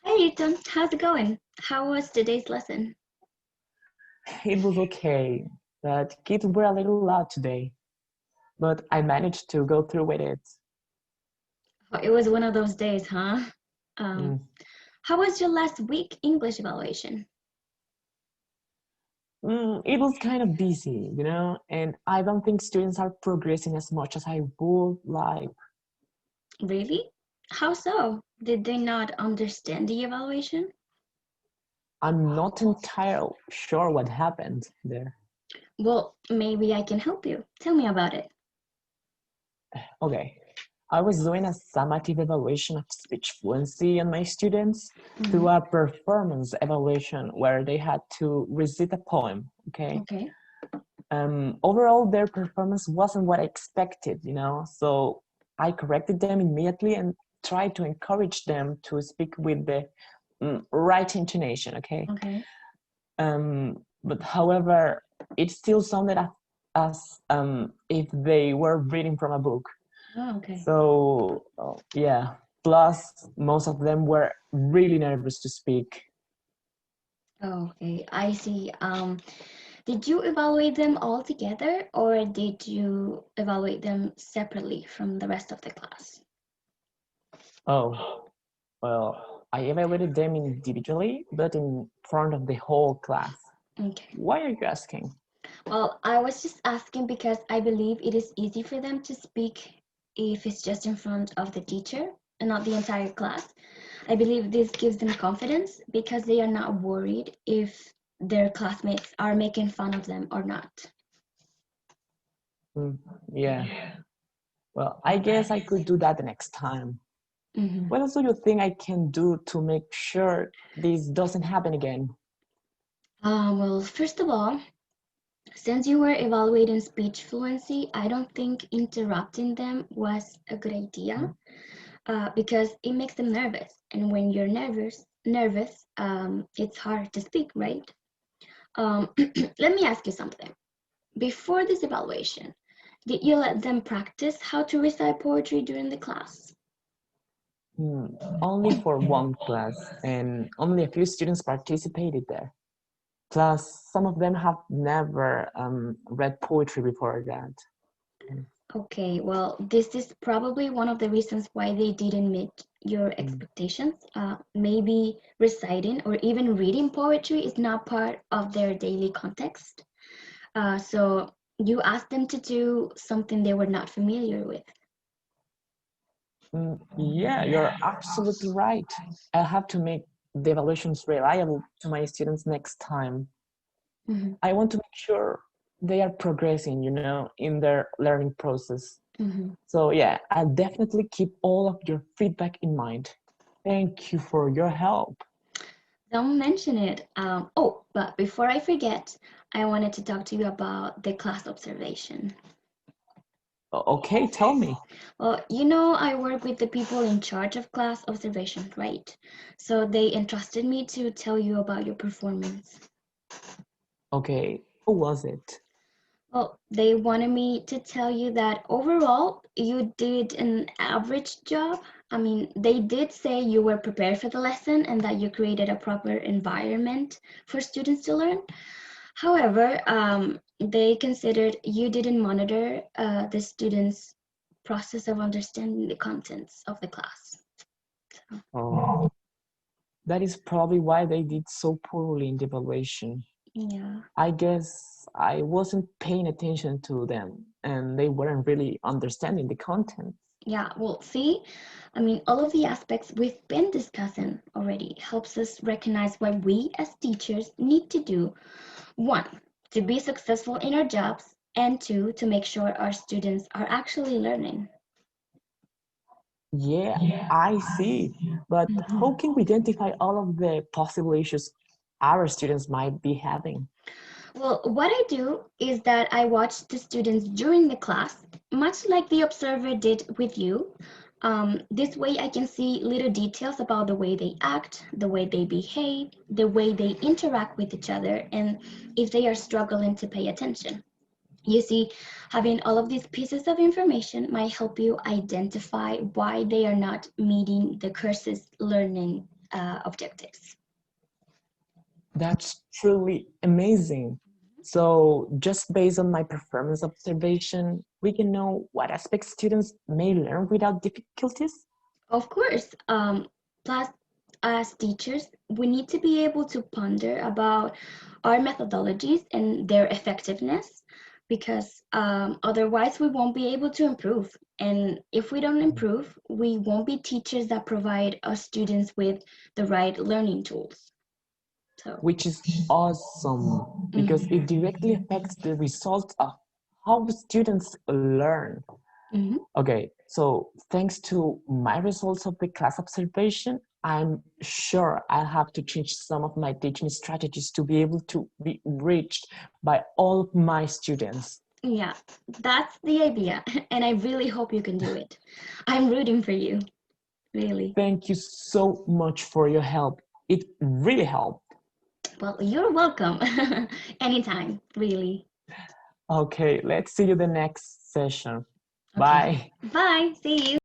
Hey Ayrton, how's it going? How was today's lesson? It was okay. But kids were a little loud today, but I managed to go through with it. Oh, it was one of those days, huh? Um, Mm. how was your last week English evaluation? It was kind of busy, and I don't think students are progressing as much as I would like. Really? How so? Did they not understand the evaluation? I'm not entirely sure what happened there. Well, maybe I can help you. Tell me about it. Okay, I was doing a summative evaluation of speech fluency on my students through Mhm. a performance evaluation where they had to recite a poem, okay? Okay. Overall, their performance wasn't what I expected, so I corrected them immediately and tried to encourage them to speak with the right intonation, okay? Okay. But however, it still sounded as if they were reading from a book. Oh, okay. So, yeah, plus most of them were really nervous to speak. Oh, okay. I see. Did you evaluate them all together or did you evaluate them separately from the rest of the class? Oh, well, I evaluated them individually, but in front of the whole class. Okay. Why are you asking? Well, I was just asking because I believe it is easy for them to speak if it's just in front of the teacher and not the entire class. I believe this gives them confidence because they are not worried if their classmates are making fun of them or not. Mm, yeah, well, I guess I could do that the next time. Mhm. What else do you think I can do to make sure this doesn't happen again? Well, first of all, since you were evaluating speech fluency, I don't think interrupting them was a good idea because it makes them nervous. And when you're nervous, it's hard to speak, right? Let me ask you something. Before this evaluation, did you let them practice how to recite poetry during the class? Hmm, only for one class, and only a few students participated there. Plus, some of them have never read poetry before that. Okay, well, this is probably one of the reasons why they didn't meet your Mm. expectations. Maybe reciting or even reading poetry is not part of their daily context. So you asked them to do something they were not familiar with. Yeah, you're absolutely right. I have to make the evaluations reliable to my students next time. Mhm, I want to make sure they are progressing, in their learning process. mhm. So yeah, I'll definitely keep all of your feedback in mind. Thank you for your help. Don't mention it. Oh, but before I forget, I wanted to talk to you about the class observation. Okay, tell me. Well, I work with the people in charge of class observation, right? So they entrusted me to tell you about your performance. Okay, how was it? Well, they wanted me to tell you that overall you did an average job. I mean, they did say you were prepared for the lesson and that you created a proper environment for students to learn. However, they considered you didn't monitor the students' process of understanding the contents of the class. Oh, that is probably why they did so poorly in the evaluation. Yeah. I guess I wasn't paying attention to them and they weren't really understanding the content. Yeah, well, see, I mean, all of the aspects we've been discussing already helps us recognize what we as teachers need to do. One, to be successful in our jobs, and two, to make sure our students are actually learning. Yeah, I see. But how Mhm. can we identify all of the possible issues our students might be having? Well, what I do is that I watch the students during the class, much like the observer did with you. This way, I can see little details about the way they act, the way they behave, the way they interact with each other, and if they are struggling to pay attention. You see, having all of these pieces of information might help you identify why they are not meeting the course's learning objectives. That's truly amazing. So, just based on my performance observation, we can know what aspects students may learn without difficulties. Of course, plus as teachers, we need to be able to ponder about our methodologies and their effectiveness because otherwise we won't be able to improve. And if we don't improve, we won't be teachers that provide our students with the right learning tools. So, Which is awesome because mhm, it directly affects the result of how the students learn. mhm. Okay, so thanks to my results of the class observation, I'm sure I'll have to change some of my teaching strategies to be able to be reached by all of my students. Yeah, that's the idea. And I really hope you can do it. I'm rooting for you, really. Thank you so much for your help. It really helped. Well, you're welcome. Anytime, really. Okay, let's see you the next session. Okay. Bye. Bye. See you.